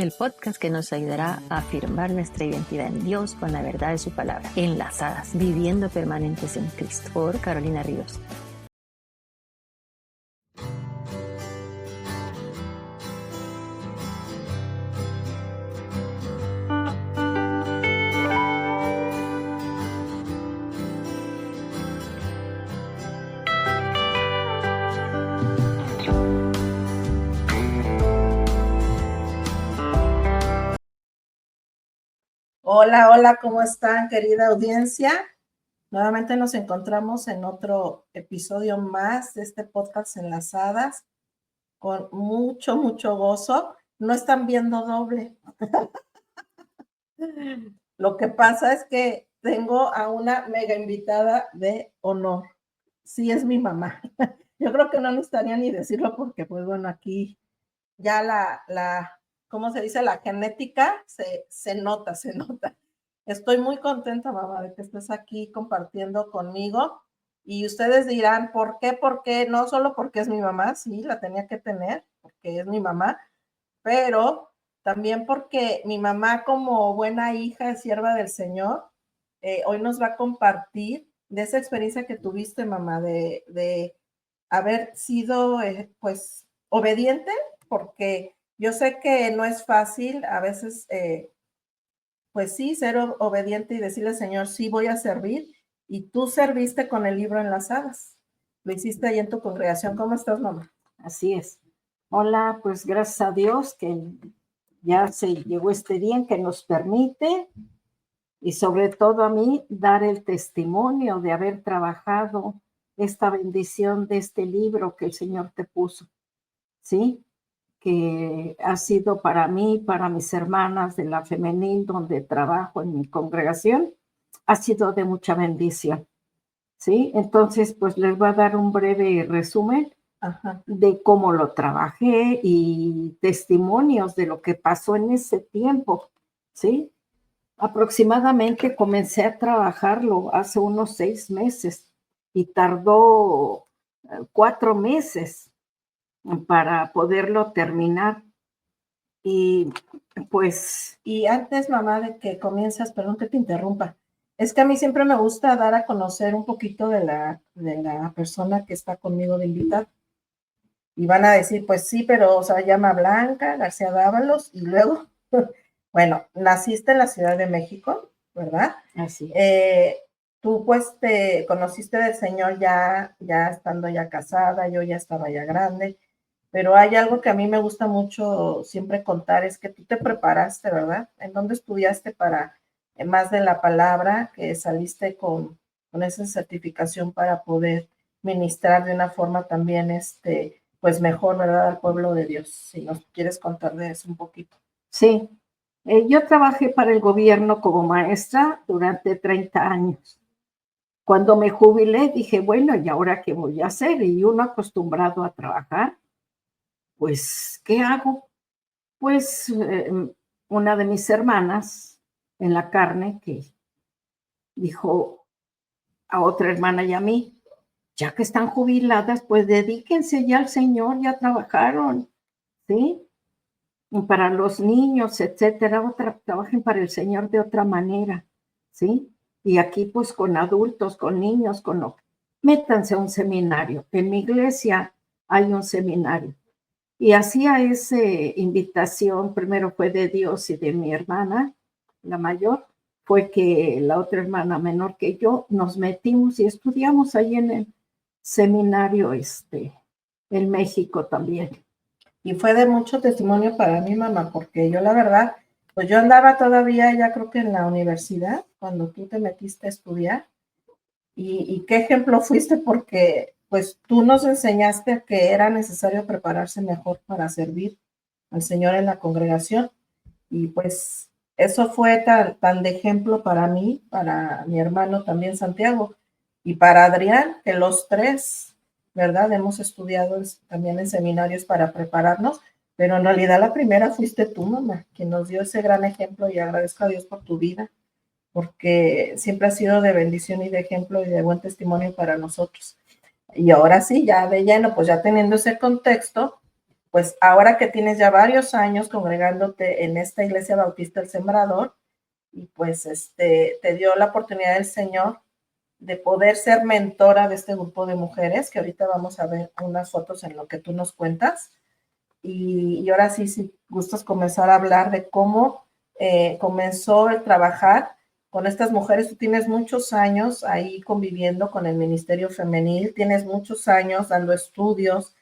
el podcast que nos ayudará a afirmar nuestra identidad en Dios con la verdad de su palabra. Enlazadas, viviendo permanentes en Cristo, por Carolina Ríos. Hola, hola, ¿cómo están, querida audiencia? Nuevamente nos encontramos en otro episodio más de este podcast Enlazadas, con mucho, mucho gozo. No están viendo doble. Lo que pasa es que tengo a una mega invitada de honor. Sí, es mi mamá. Yo creo que no necesitaría ni decirlo porque, pues bueno, aquí ya ¿cómo se dice? La genética se nota, se nota. Estoy muy contenta, mamá, de que estés aquí compartiendo conmigo. Y ustedes dirán, ¿por qué? ¿Por qué? No solo porque es mi mamá, sí, la tenía que tener, porque es mi mamá, pero también porque mi mamá, como buena hija, sierva del Señor, hoy nos va a compartir de esa experiencia que tuviste, mamá, de haber sido, pues, obediente, porque yo sé que no es fácil a veces, pues sí, ser obediente y decirle al Señor, sí, voy a servir. Y tú serviste con el libro Enlazadas. Lo hiciste ahí en tu congregación. ¿Cómo estás, mamá? Así es. Hola, pues gracias a Dios que ya se llegó este día en que nos permite, y sobre todo a mí, dar el testimonio de haber trabajado esta bendición de este libro que el Señor te puso, ¿sí? Que ha sido para mí, para mis hermanas de la femenil, donde trabajo en mi congregación, ha sido de mucha bendición, ¿sí? Entonces, pues les voy a dar un breve resumen. Ajá. De cómo lo trabajé y testimonios de lo que pasó en ese tiempo, ¿sí? Aproximadamente comencé a trabajarlo hace unos 6 meses y tardó 4 meses para poderlo terminar. Y pues... Y antes, mamá, de que comienzas, perdón que te interrumpa, es que a mí siempre me gusta dar a conocer un poquito de la persona que está conmigo de invitada. Y van a decir, pues sí, pero o sea, llama Blanca García Dávalos, y luego, bueno, naciste en la Ciudad de México, ¿verdad? Así. Tú pues te conociste del Señor ya estando ya casada, yo ya estaba ya grande, pero hay algo que a mí me gusta mucho siempre contar, es que tú te preparaste, ¿verdad? ¿En dónde estudiaste para más de la palabra, que saliste con esa certificación para poder ministrar de una forma también, pues mejor, ¿verdad? Al pueblo de Dios? Si nos quieres contar de eso un poquito. Sí, yo trabajé para el gobierno como maestra durante 30 años. Cuando me jubilé dije, bueno, ¿y ahora qué voy a hacer? Y uno acostumbrado a trabajar, pues, ¿qué hago? Pues una de mis hermanas en la carne que dijo a otra hermana y a mí, ya que están jubiladas, pues dedíquense ya al Señor, ya trabajaron, ¿sí? Y para los niños, etcétera, trabajen para el Señor de otra manera, ¿sí? Y aquí pues con adultos, con niños, métanse a un seminario. En mi iglesia hay un seminario. Y hacía esa invitación, primero fue de Dios y de mi hermana, la mayor, fue que la otra hermana menor que yo nos metimos y estudiamos ahí en el seminario en México también. Y fue de mucho testimonio para mi mamá, porque yo la verdad, pues yo andaba todavía ya creo que en la universidad, cuando tú te metiste a estudiar, y qué ejemplo fuiste, porque pues tú nos enseñaste que era necesario prepararse mejor para servir al Señor en la congregación, y pues eso fue tan de ejemplo para mí, para mi hermano también Santiago, y para Adrián, que los tres, ¿verdad? Hemos estudiado también en seminarios para prepararnos, pero en realidad la primera fuiste tú, mamá, quien nos dio ese gran ejemplo, y agradezco a Dios por tu vida, porque siempre ha sido de bendición y de ejemplo y de buen testimonio para nosotros. Y ahora sí, ya de lleno, pues ya teniendo ese contexto, pues ahora que tienes ya varios años congregándote en esta Iglesia Bautista El Sembrador, y pues te dio la oportunidad del Señor de poder ser mentora de este grupo de mujeres, que ahorita vamos a ver unas fotos en lo que tú nos cuentas. Y ahora sí, si gustas comenzar a hablar de cómo comenzó el trabajar con estas mujeres. Tú tienes muchos años ahí conviviendo con el ministerio femenil, tienes muchos años dando estudios,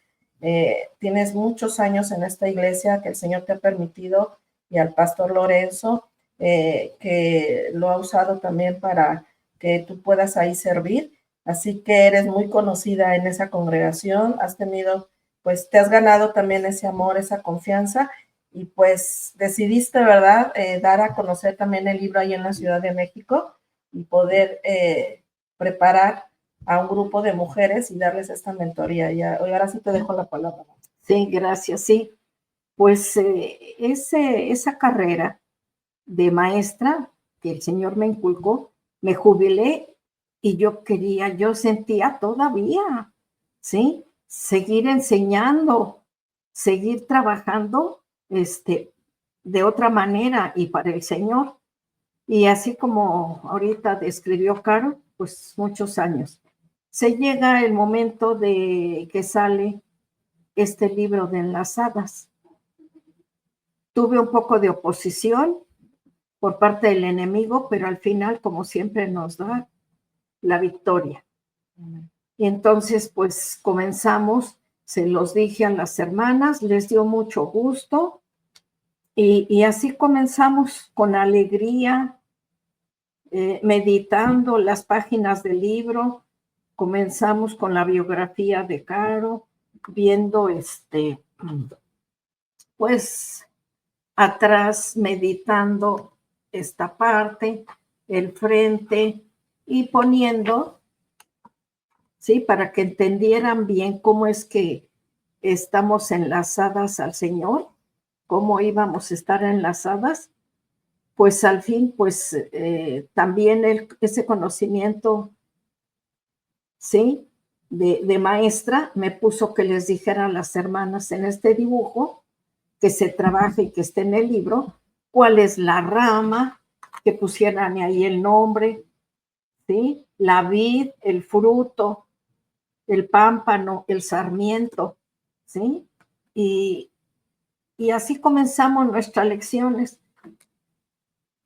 tienes muchos años en esta iglesia que el Señor te ha permitido, y al pastor Lorenzo, que lo ha usado también para que tú puedas ahí servir. Así que eres muy conocida en esa congregación, has tenido, pues te has ganado también ese amor, esa confianza, y pues decidiste, ¿verdad?, dar a conocer también el libro ahí en la Ciudad de México y poder preparar a un grupo de mujeres y darles esta mentoría. Y ahora sí te dejo la palabra. Sí, gracias, sí. Pues esa carrera de maestra que el Señor me inculcó, me jubilé y yo sentía todavía, ¿sí? Seguir enseñando, seguir trabajando, de otra manera y para el Señor. Y así como ahorita describió Caro, pues muchos años. Se llega el momento de que sale este libro de Enlazadas. Tuve un poco de oposición por parte del enemigo, pero al final, como siempre, nos da la victoria. Y entonces, pues comenzamos, se los dije a las hermanas, les dio mucho gusto, y así comenzamos con alegría, meditando las páginas del libro. Comenzamos con la biografía de Caro, viendo pues atrás, meditando esta parte, el frente, y poniendo, ¿sí?, para que entendieran bien cómo es que estamos enlazadas al Señor, cómo íbamos a estar enlazadas. Pues al fin, pues también ese conocimiento, ¿sí?, de maestra me puso que les dijera a las hermanas en este dibujo, que se trabaje y que esté en el libro, cuál es la rama, que pusieran ahí el nombre, ¿sí? La vid, el fruto, el pámpano, el sarmiento, ¿sí? Y así comenzamos nuestras lecciones.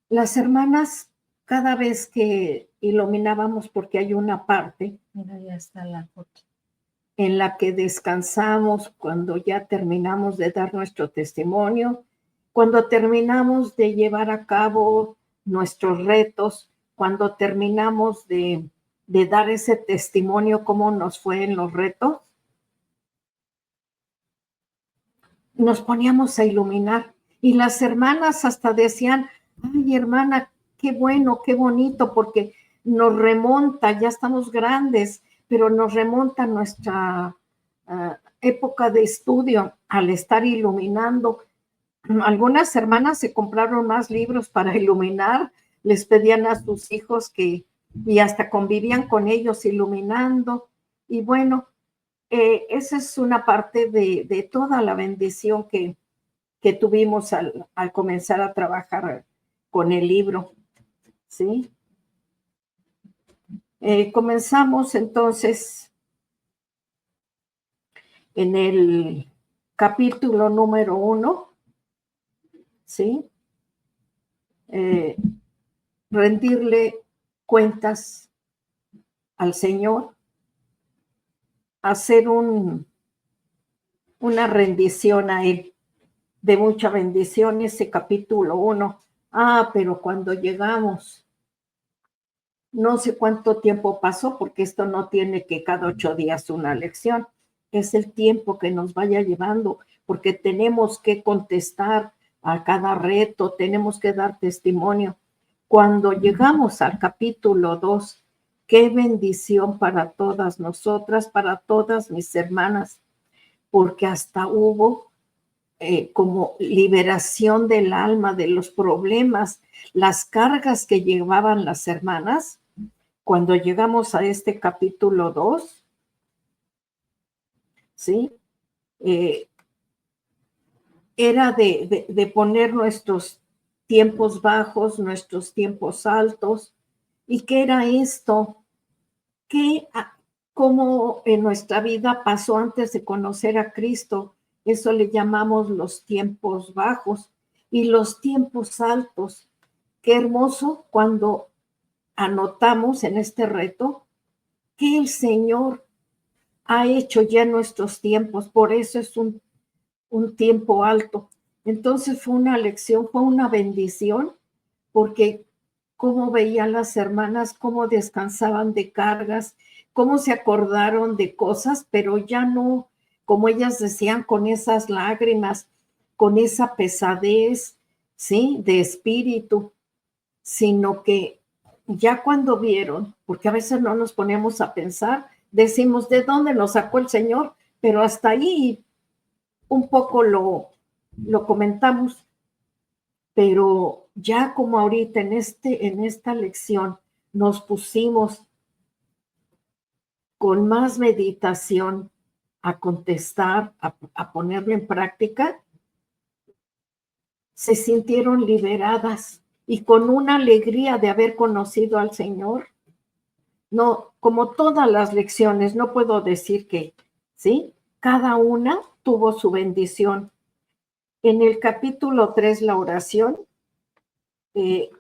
Las hermanas, cada vez que iluminábamos, porque hay una parte, Mira, ya está la foto, en la que descansamos cuando ya terminamos de dar nuestro testimonio, cuando terminamos de llevar a cabo nuestros retos, cuando terminamos de dar ese testimonio, cómo nos fue en los retos, nos poníamos a iluminar. Y las hermanas hasta decían, ay, hermana, qué bueno, qué bonito, porque nos remonta, ya estamos grandes, pero nos remonta nuestra época de estudio al estar iluminando. Algunas hermanas se compraron más libros para iluminar, les pedían a sus hijos y hasta convivían con ellos iluminando. Y bueno, esa es una parte de toda la bendición que tuvimos al comenzar a trabajar con el libro, ¿sí? Comenzamos entonces en el capítulo número 1, ¿sí? Rendirle cuentas al Señor, hacer una rendición a Él, de mucha bendición, ese capítulo 1. Pero cuando llegamos, no sé cuánto tiempo pasó, porque esto no tiene que cada 8 días una lección, es el tiempo que nos vaya llevando, porque tenemos que contestar a cada reto, tenemos que dar testimonio. Cuando llegamos al capítulo 2, qué bendición para todas nosotras, para todas mis hermanas, porque hasta hubo como liberación del alma, de los problemas, las cargas que llevaban las hermanas. Cuando llegamos a este capítulo 2, ¿sí? era de poner nuestros tiempos bajos, nuestros tiempos altos. ¿Y qué era esto? ¿Qué, cómo en nuestra vida pasó antes de conocer a Cristo? Eso le llamamos los tiempos bajos y los tiempos altos. Qué hermoso cuando anotamos en este reto que el Señor ha hecho ya nuestros tiempos, por eso es un tiempo alto. Entonces fue una lección, fue una bendición, porque cómo veían las hermanas, cómo descansaban de cargas, cómo se acordaron de cosas, pero ya no, como ellas decían, con esas lágrimas, con esa pesadez, ¿sí? De espíritu, sino que ya cuando vieron, porque a veces no nos ponemos a pensar, decimos, ¿de dónde nos sacó el Señor? Pero hasta ahí un poco lo comentamos, pero ya como ahorita en esta lección nos pusimos con más meditación a contestar, a ponerlo en práctica, se sintieron liberadas y con una alegría de haber conocido al Señor. No, como todas las lecciones, no puedo decir que, ¿sí? Cada una tuvo su bendición. En el capítulo 3, la oración, eh,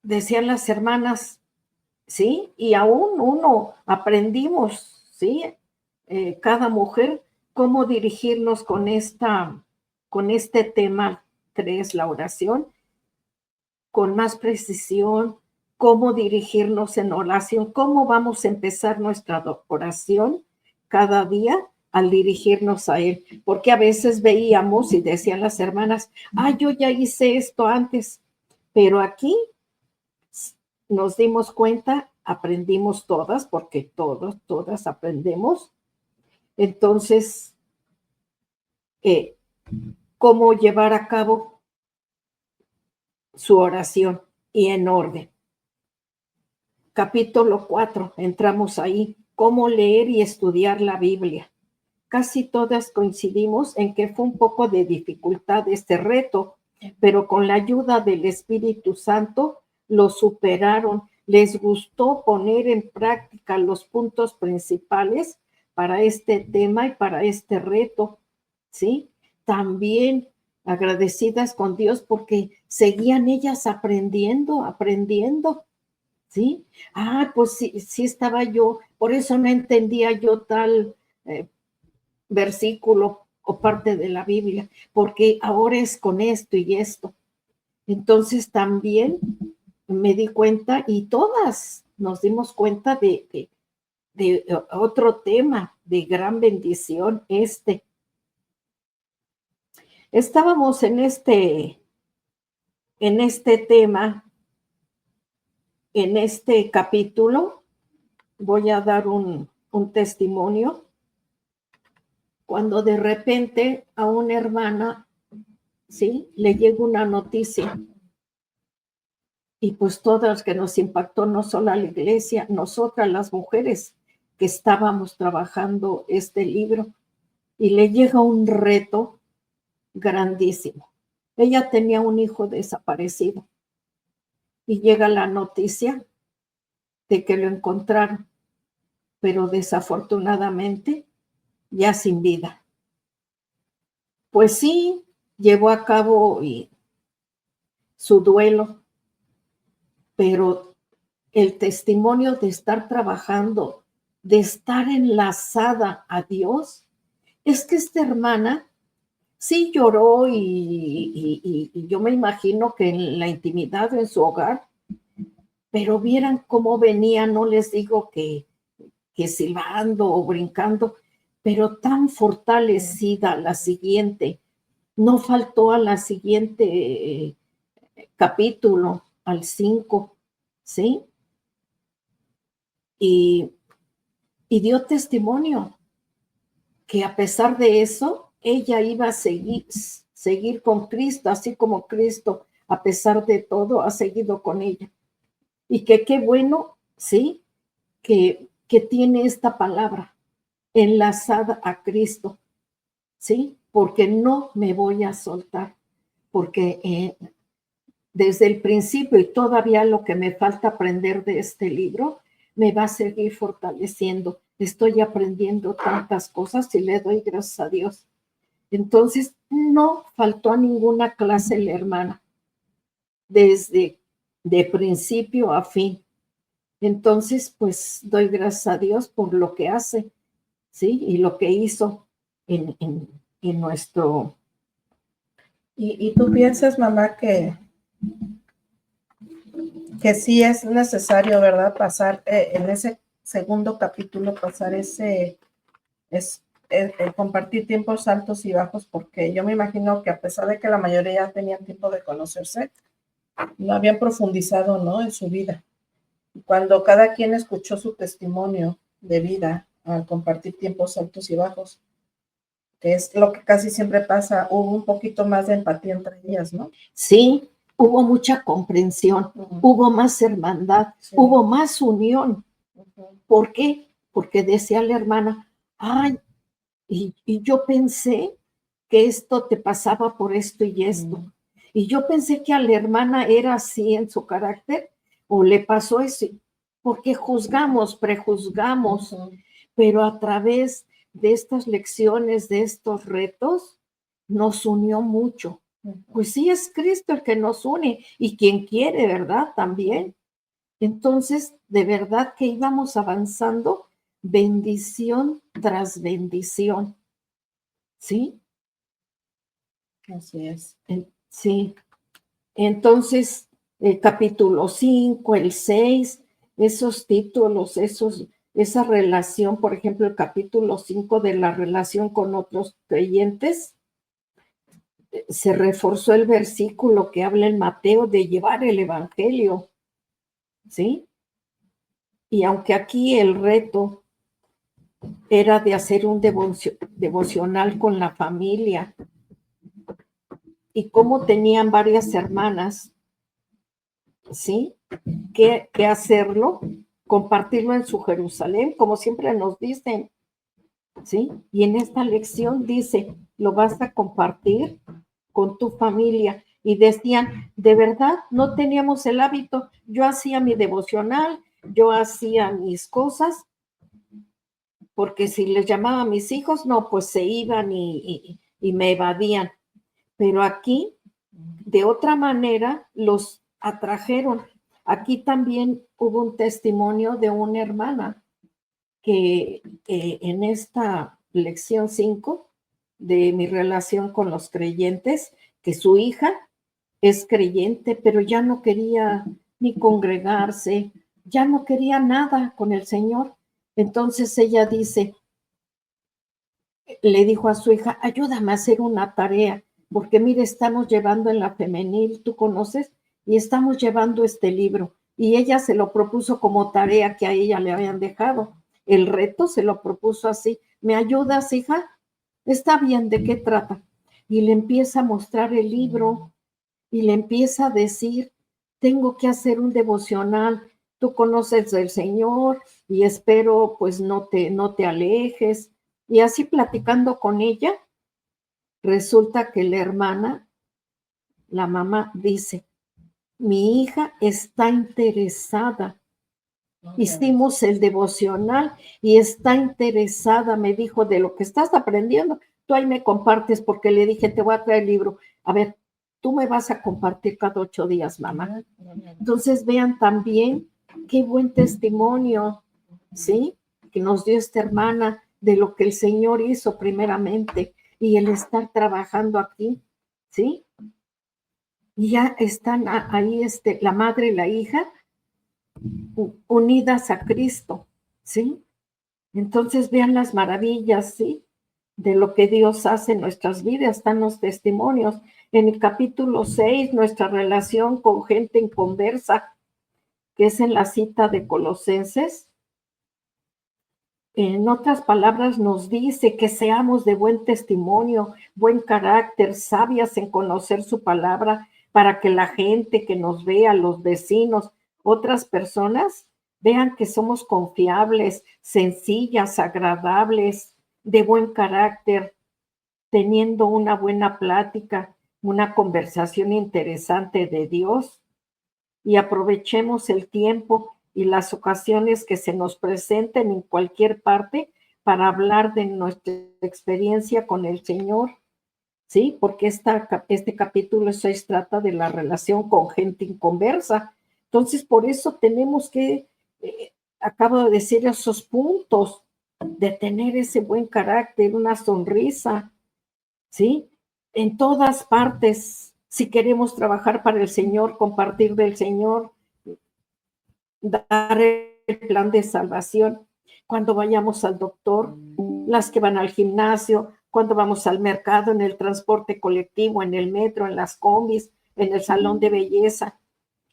decían las hermanas, ¿sí? Y aún uno aprendimos, ¿sí? Cada mujer, cómo dirigirnos con este tema 3, la oración, con más precisión, cómo dirigirnos en oración, cómo vamos a empezar nuestra oración cada día al dirigirnos a Él. Porque a veces veíamos y decían las hermanas, yo ya hice esto antes, pero aquí nos dimos cuenta, aprendimos todas, porque todas aprendemos. Entonces, cómo llevar a cabo su oración y en orden. Capítulo 4, entramos ahí, cómo leer y estudiar la Biblia. Casi todas coincidimos en que fue un poco de dificultad este reto, pero con la ayuda del Espíritu Santo lo superaron. Les gustó poner en práctica los puntos principales para este tema y para este reto, ¿sí? También agradecidas con Dios porque seguían ellas aprendiendo, ¿sí? Pues sí estaba yo, por eso no entendía yo tal versículo o parte de la Biblia, porque ahora es con esto y esto. Entonces también me di cuenta y todas nos dimos cuenta de otro tema de gran bendición. Estábamos en este tema, en este capítulo. Voy a dar un testimonio. Cuando de repente a una hermana, ¿sí? Le llega una noticia. Y pues todas que nos impactó, no solo a la iglesia, nosotras las mujeres que estábamos trabajando este libro, y le llega un reto grandísimo. Ella tenía un hijo desaparecido y llega la noticia de que lo encontraron, pero desafortunadamente ya sin vida. Pues sí, llevó a cabo su duelo, pero el testimonio de estar trabajando, de estar enlazada a Dios, es que esta hermana sí lloró y yo me imagino que en la intimidad en su hogar, pero vieran cómo venía, no les digo que silbando o brincando, pero tan fortalecida la siguiente. No faltó a la siguiente capítulo, al 5, ¿sí? Y dio testimonio que a pesar de eso, ella iba a seguir con Cristo, así como Cristo, a pesar de todo, ha seguido con ella. Y que qué bueno, ¿sí? Que tiene esta palabra enlazada a Cristo, ¿sí? Porque no me voy a soltar, porque desde el principio y todavía lo que me falta aprender de este libro me va a seguir fortaleciendo. Estoy aprendiendo tantas cosas y le doy gracias a Dios. Entonces, no faltó a ninguna clase la hermana, desde de principio a fin. Entonces, pues doy gracias a Dios por lo que hace, ¿sí? Y lo que hizo en nuestro... ¿Y tú piensas, mamá, que sí es necesario, ¿verdad? Pasar en ese segundo capítulo, pasar compartir tiempos altos y bajos, porque yo me imagino que a pesar de que la mayoría ya tenían tiempo de conocerse, no habían profundizado, ¿no? En su vida. Cuando cada quien escuchó su testimonio de vida al compartir tiempos altos y bajos, que es lo que casi siempre pasa, hubo un poquito más de empatía entre ellas, ¿no? Sí, hubo mucha comprensión, hubo más hermandad, sí, hubo más unión. ¿Por qué? Porque decía la hermana, ay, y yo pensé que esto te pasaba por esto y esto. Y yo pensé que a la hermana era así en su carácter, o le pasó eso, porque juzgamos, prejuzgamos, pero a través de estas lecciones, de estos retos, nos unió mucho. Pues sí, es Cristo el que nos une y quien quiere, ¿verdad? También. Entonces, de verdad que íbamos avanzando bendición tras bendición. ¿Sí? Así es. Sí. Entonces, el capítulo 5, el 6, esos títulos, esa relación, por ejemplo, el capítulo 5 de la relación con otros creyentes, se reforzó el versículo que habla en Mateo de llevar el evangelio, ¿sí? Y aunque aquí el reto era de hacer un devocional con la familia, y como tenían varias hermanas, ¿sí? Que hacerlo, compartirlo en su Jerusalén, como siempre nos dicen, ¿sí? Y en esta lección dice, lo vas a compartir con tu familia. Y decían, de verdad, no teníamos el hábito. Yo hacía mi devocional, yo hacía mis cosas, porque si les llamaba a mis hijos, no, pues se iban y me evadían. Pero aquí, de otra manera, los atrajeron. Aquí también hubo un testimonio de una hermana que en esta lección 5 de mi relación con los creyentes, que su hija es creyente, pero ya no quería ni congregarse, ya no quería nada con el Señor. Entonces ella dice, le dijo a su hija, ayúdame a hacer una tarea, porque mire, estamos llevando en la femenil, tú conoces, y estamos llevando este libro. Y ella se lo propuso como tarea que a ella le habían dejado. El reto se lo propuso así, ¿me ayudas, hija? Está bien, ¿de qué trata? Y le empieza a mostrar el libro y le empieza a decir, tengo que hacer un devocional, tú conoces del Señor y espero pues no te alejes. Y así platicando con ella, resulta que la hermana, la mamá, dice, mi hija está interesada. Hicimos el devocional y está interesada, me dijo, de lo que estás aprendiendo. Tú ahí me compartes porque le dije, te voy a traer el libro. A ver, tú me vas a compartir cada 8 días, mamá. Entonces vean también qué buen testimonio, ¿sí? Que nos dio esta hermana de lo que el Señor hizo primeramente y el estar trabajando aquí, ¿sí? Y ya están ahí la madre y la hija unidas a Cristo, ¿sí? Entonces vean las maravillas, ¿sí? De lo que Dios hace en nuestras vidas, están los testimonios. En el capítulo 6, nuestra relación con gente en conversa, que es en la cita de Colosenses. En otras palabras, nos dice que seamos de buen testimonio, buen carácter, sabias en conocer su palabra, para que la gente que nos vea, los vecinos, otras personas, vean que somos confiables, sencillas, agradables, de buen carácter, teniendo una buena plática, una conversación interesante de Dios, y aprovechemos el tiempo y las ocasiones que se nos presenten en cualquier parte para hablar de nuestra experiencia con el Señor, ¿sí? Porque este capítulo 6 trata de la relación con gente inconversa. Entonces, por eso tenemos que, acabo de decir esos puntos, de tener ese buen carácter, una sonrisa, ¿sí? En todas partes, si queremos trabajar para el Señor, compartir del Señor, dar el plan de salvación, cuando vayamos al doctor, las que van al gimnasio, cuando vamos al mercado, en el transporte colectivo, en el metro, en las combis, en el salón de belleza.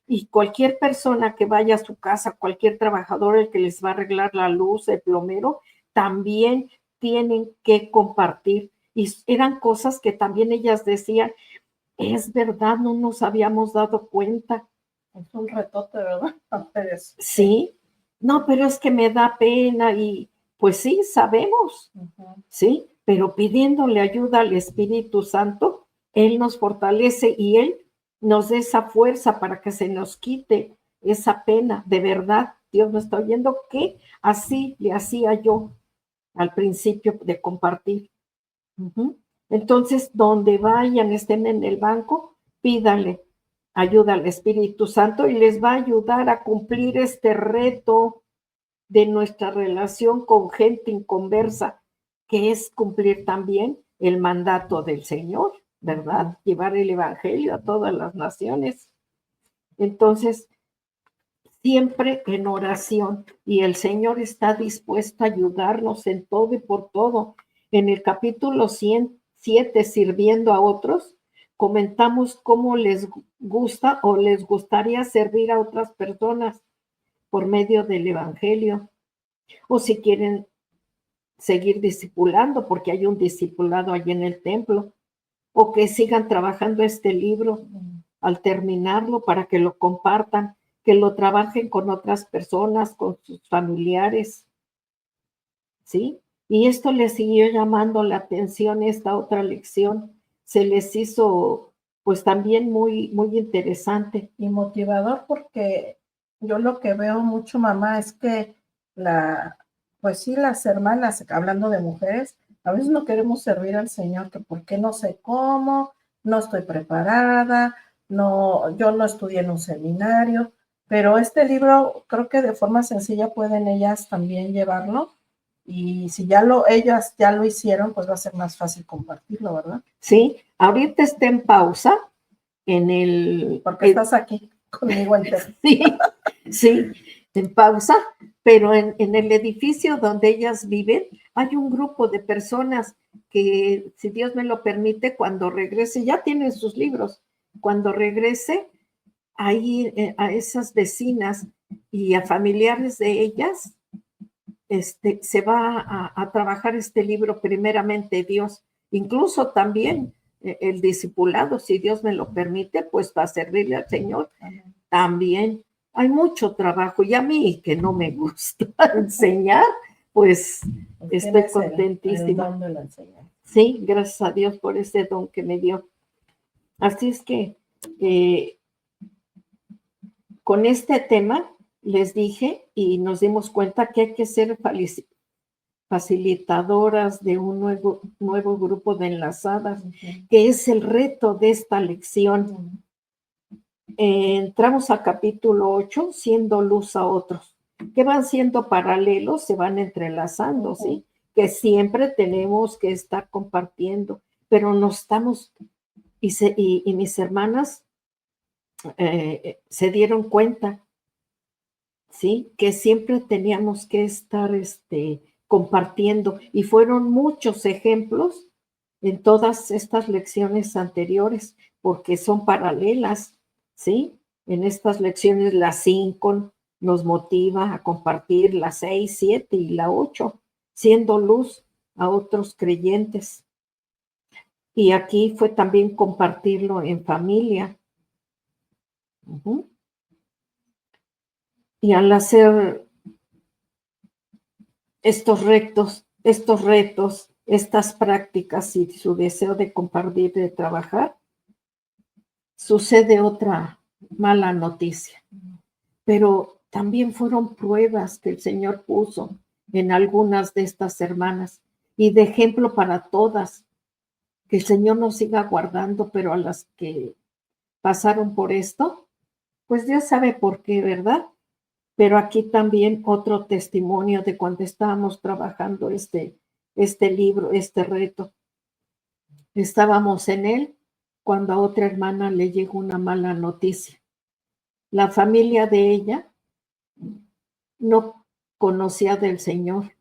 Y cualquier persona que vaya a su casa, cualquier trabajador, el que les va a arreglar la luz, el plomero, también tienen que compartir. Y eran cosas que también ellas decían, es verdad, no nos habíamos dado cuenta. Es un retote, ¿verdad? Sí, no, pero es que me da pena y pues sí, sabemos, sí, pero pidiéndole ayuda al Espíritu Santo, Él nos fortalece y Él nos da esa fuerza para que se nos quite esa pena. De verdad, Dios nos está oyendo que así le hacía yo al principio de compartir. Entonces, donde vayan, estén en el banco, pídale ayuda al Espíritu Santo y les va a ayudar a cumplir este reto de nuestra relación con gente inconversa, que es cumplir también el mandato del Señor, ¿verdad? Llevar el Evangelio a todas las naciones. Entonces, siempre en oración, y el Señor está dispuesto a ayudarnos en todo y por todo. En el capítulo 107, sirviendo a otros, comentamos cómo les gusta o les gustaría servir a otras personas por medio del Evangelio, o si quieren seguir discipulando, porque hay un discipulado allí en el templo, o que sigan trabajando este libro al terminarlo para que lo compartan, que lo trabajen con otras personas, con sus familiares, ¿sí? Y esto les siguió llamando la atención, esta otra lección, se les hizo pues también muy, muy interesante. Y motivador, porque yo lo que veo mucho, mamá, es que pues sí, las hermanas, hablando de mujeres, a veces no queremos servir al Señor, que porque no sé cómo, no estoy preparada, no, yo no estudié en un seminario, pero este libro creo que de forma sencilla pueden ellas también llevarlo, y si ellas ya lo hicieron, pues va a ser más fácil compartirlo, ¿verdad? Sí, ahorita está en pausa en el... Porque estás aquí conmigo entero. Sí, sí, en pausa, pero en el edificio donde ellas viven hay un grupo de personas que, si Dios me lo permite, cuando regrese, ya tienen sus libros, cuando regrese, ahí a esas vecinas y a familiares de ellas, se va a trabajar este libro primeramente Dios, incluso también el discipulado, si Dios me lo permite, pues va a servirle al Señor. También hay mucho trabajo y a mí que no me gusta enseñar, pues estoy contentísima. El don de la enseñanza. Sí, gracias a Dios por ese don que me dio. Así es que con este tema les dije y nos dimos cuenta que hay que ser facilitadoras de un nuevo grupo de enlazadas, que es el reto de esta lección. Entramos al capítulo 8, siendo luz a otros, que van siendo paralelos, se van entrelazando, ¿sí? Que siempre tenemos que estar compartiendo, pero no estamos, y mis hermanas se dieron cuenta, ¿sí? Que siempre teníamos que estar compartiendo, y fueron muchos ejemplos en todas estas lecciones anteriores, porque son paralelas, ¿sí? En estas lecciones la 5 nos motiva a compartir, la 6, 7 y la 8, siendo luz a otros creyentes. Y aquí fue también compartirlo en familia. Y al hacer estos retos, estas prácticas y su deseo de compartir, de trabajar, sucede otra mala noticia. Pero también fueron pruebas que el Señor puso en algunas de estas hermanas y de ejemplo para todas, que el Señor nos siga guardando, pero a las que pasaron por esto, pues Dios sabe por qué, ¿verdad? Pero aquí también otro testimonio de cuando estábamos trabajando este libro, este reto. Estábamos en él cuando a otra hermana le llegó una mala noticia. La familia de ella no conocía del Señor.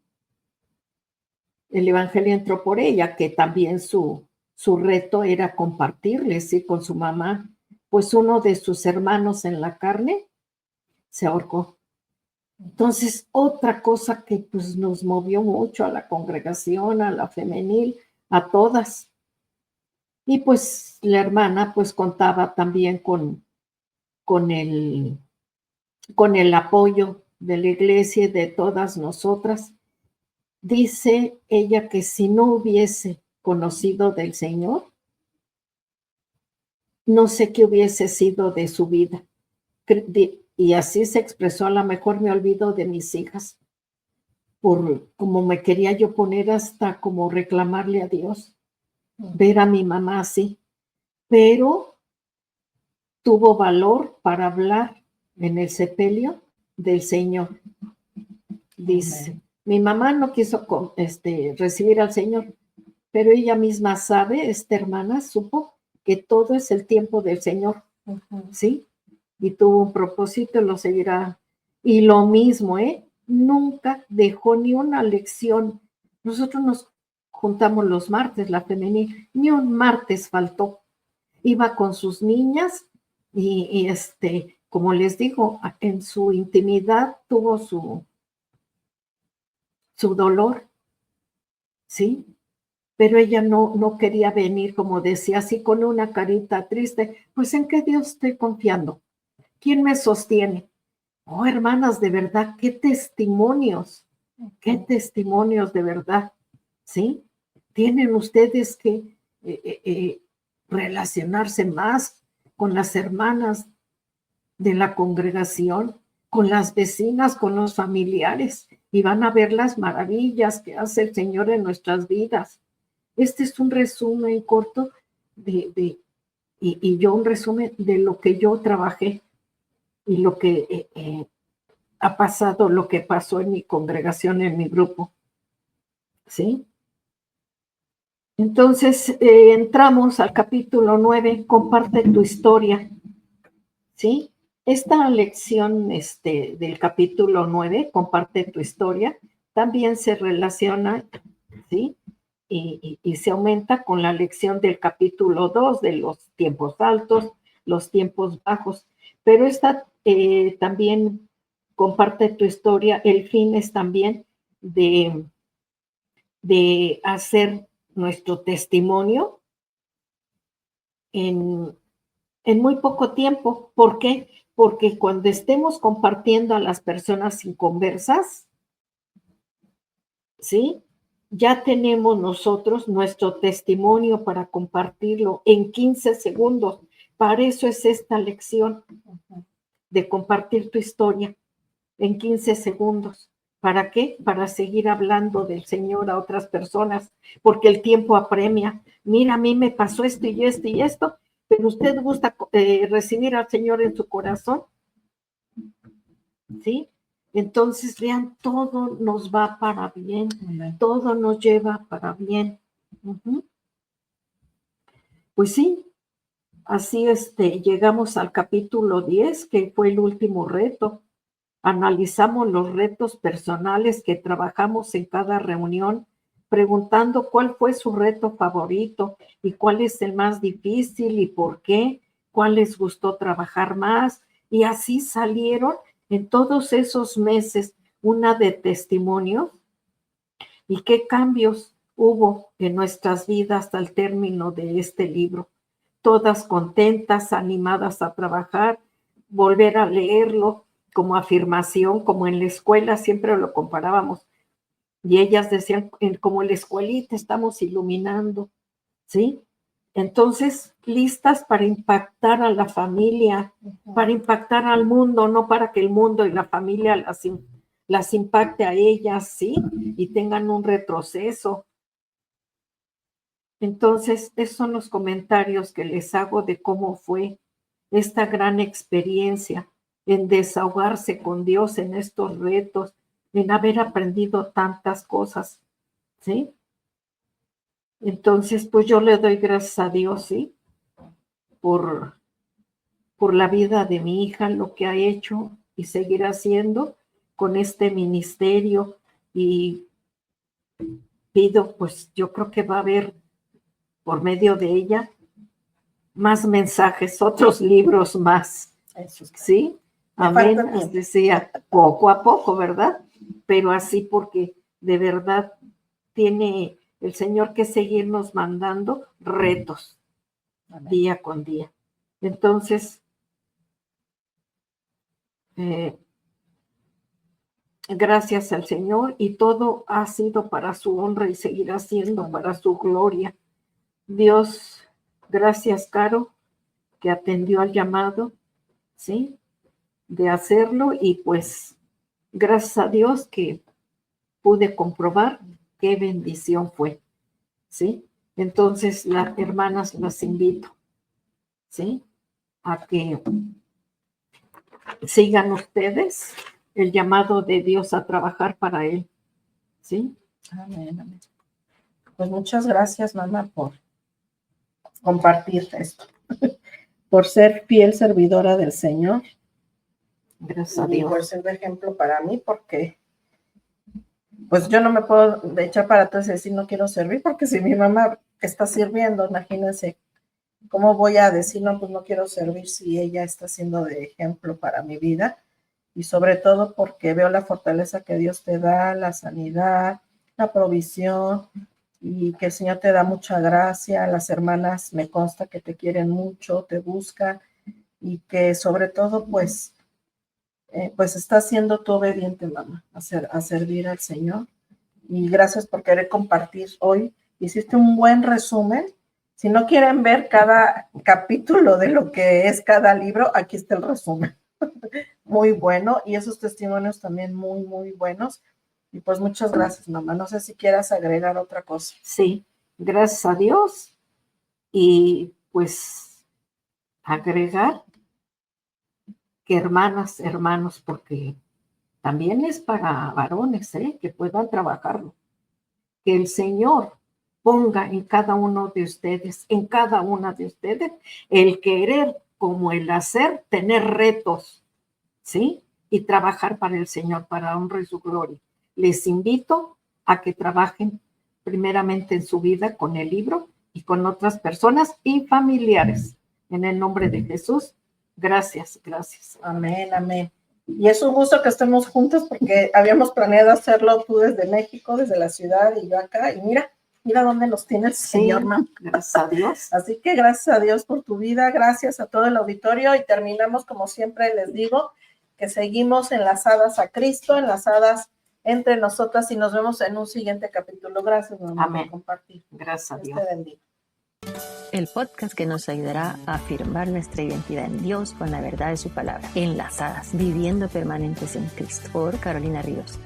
El evangelio entró por ella, que también su reto era compartirle, sí, con su mamá. Pues uno de sus hermanos en la carne se ahorcó. Entonces, otra cosa que pues nos movió mucho a la congregación, a la femenil, a todas. Y pues la hermana pues contaba también con el apoyo de la iglesia y de todas nosotras. Dice ella que si no hubiese conocido del Señor, no sé qué hubiese sido de su vida. Y así se expresó: a lo mejor me olvido de mis hijas, por como me quería yo poner hasta como reclamarle a Dios, ver a mi mamá así. Pero tuvo valor para hablar en el sepelio del Señor. Dice, mi mamá no quiso recibir al Señor, pero ella misma sabe, esta hermana supo que todo es el tiempo del Señor, ¿sí? Y tuvo un propósito y lo seguirá. Y lo mismo, nunca dejó ni una lección. Nosotros nos juntamos los martes, la femenil, ni un martes faltó. Iba con sus niñas y como les digo, en su intimidad tuvo su dolor, ¿sí? Pero ella no quería venir, como decía, así con una carita triste. Pues, ¿en qué Dios estoy confiando? ¿Quién me sostiene? Oh, hermanas, de verdad, qué testimonios de verdad, ¿sí? Tienen ustedes que relacionarse más con las hermanas de la congregación, con las vecinas, con los familiares, y van a ver las maravillas que hace el Señor en nuestras vidas. Este es un resumen corto y yo un resumen de lo que yo trabajé y lo que ha pasado, lo que pasó en mi congregación, en mi grupo, ¿sí? Entonces, entramos al capítulo 9, comparte tu historia, ¿sí? Esta lección del capítulo 9, comparte tu historia, también se relaciona, ¿sí? Y se aumenta con la lección del capítulo 2, de los tiempos altos, los tiempos bajos. Pero esta también comparte tu historia. El fin es también de hacer nuestro testimonio en muy poco tiempo. ¿Por qué? Porque cuando estemos compartiendo a las personas inconversas, ¿sí? Ya tenemos nosotros nuestro testimonio para compartirlo en 15 segundos. Para eso es esta lección de compartir tu historia en 15 segundos. ¿Para qué? Para seguir hablando del Señor a otras personas, porque el tiempo apremia. Mira, a mí me pasó esto y esto y esto, pero usted gusta recibir al Señor en su corazón, ¿sí? Entonces, vean, todo nos va para bien, todo nos lleva para bien. Pues sí, así llegamos al capítulo 10, que fue el último reto. Analizamos los retos personales que trabajamos en cada reunión, preguntando cuál fue su reto favorito y cuál es el más difícil y por qué, cuál les gustó trabajar más. Y así salieron en todos esos meses una de testimonio y qué cambios hubo en nuestras vidas al término de este libro. Todas contentas, animadas a trabajar, volver a leerlo como afirmación, como en la escuela siempre lo comparábamos. Y ellas decían, como en la escuelita estamos iluminando, ¿sí? Entonces, listas para impactar a la familia, para impactar al mundo, no para que el mundo y la familia las impacte a ellas, ¿sí? Y tengan un retroceso. Entonces, esos son los comentarios que les hago de cómo fue esta gran experiencia en desahogarse con Dios en estos retos, en haber aprendido tantas cosas, ¿sí? Entonces, pues yo le doy gracias a Dios, ¿sí? Por la vida de mi hija, lo que ha hecho y seguirá haciendo con este ministerio. Y pido, pues yo creo que va a haber por medio de ella más mensajes, otros libros más. ¿Sí? Amén. Decía, poco a poco, ¿verdad? Pero así porque de verdad tiene el Señor que seguirnos mandando retos. Amén. Día con día. Entonces, gracias al Señor, y todo ha sido para su honra y seguirá siendo para su gloria. Dios, gracias, Caro, que atendió al llamado, ¿sí? De hacerlo, y pues gracias a Dios que pude comprobar qué bendición fue, ¿sí? Entonces, las hermanas las invito, ¿sí? A que sigan ustedes el llamado de Dios a trabajar para Él, ¿sí? Amén, amén. Pues muchas gracias, mamá, por compartir esto, por ser fiel servidora del Señor. Gracias a Dios. Y por ser de ejemplo para mí, porque pues yo no me puedo echar para atrás y decir no quiero servir, porque si mi mamá está sirviendo, imagínense cómo voy a decir no, pues no quiero servir si ella está siendo de ejemplo para mi vida. Y sobre todo porque veo la fortaleza que Dios te da, la sanidad, la provisión, y que el Señor te da mucha gracia. Las hermanas me consta que te quieren mucho, te buscan, y que sobre todo pues estás siendo tú obediente, mamá, a servir al Señor. Y gracias por querer compartir hoy. Hiciste un buen resumen. Si no quieren ver cada capítulo de lo que es cada libro, aquí está el resumen. Muy bueno, y esos testimonios también muy, muy buenos. Y pues muchas gracias, mamá. No sé si quieras agregar otra cosa. Sí, gracias a Dios. Y pues agregar que hermanas, hermanos, porque también es para varones, que puedan trabajarlo. Que el Señor ponga en cada uno de ustedes, en cada una de ustedes, el querer como el hacer, tener retos, ¿sí? Y trabajar para el Señor, para honra y su gloria. Les invito a que trabajen primeramente en su vida con el libro y con otras personas y familiares. En el nombre de Jesús, gracias, gracias. Amén, amén. Y es un gusto que estemos juntos, porque habíamos planeado hacerlo tú desde México, desde la ciudad, y yo acá, y mira dónde nos tiene el Señor, mamá. Gracias a Dios. Así que gracias a Dios por tu vida, gracias a todo el auditorio, y terminamos como siempre les digo, que seguimos enlazadas a Cristo, enlazadas entre nosotras, y nos vemos en un siguiente capítulo. Gracias, mamá, amén, por compartir. Gracias a Dios. Te bendiga. El podcast que nos ayudará a afirmar nuestra identidad en Dios con la verdad de su palabra. Enlazadas, viviendo permanentes en Cristo. Por Carolina Ríos.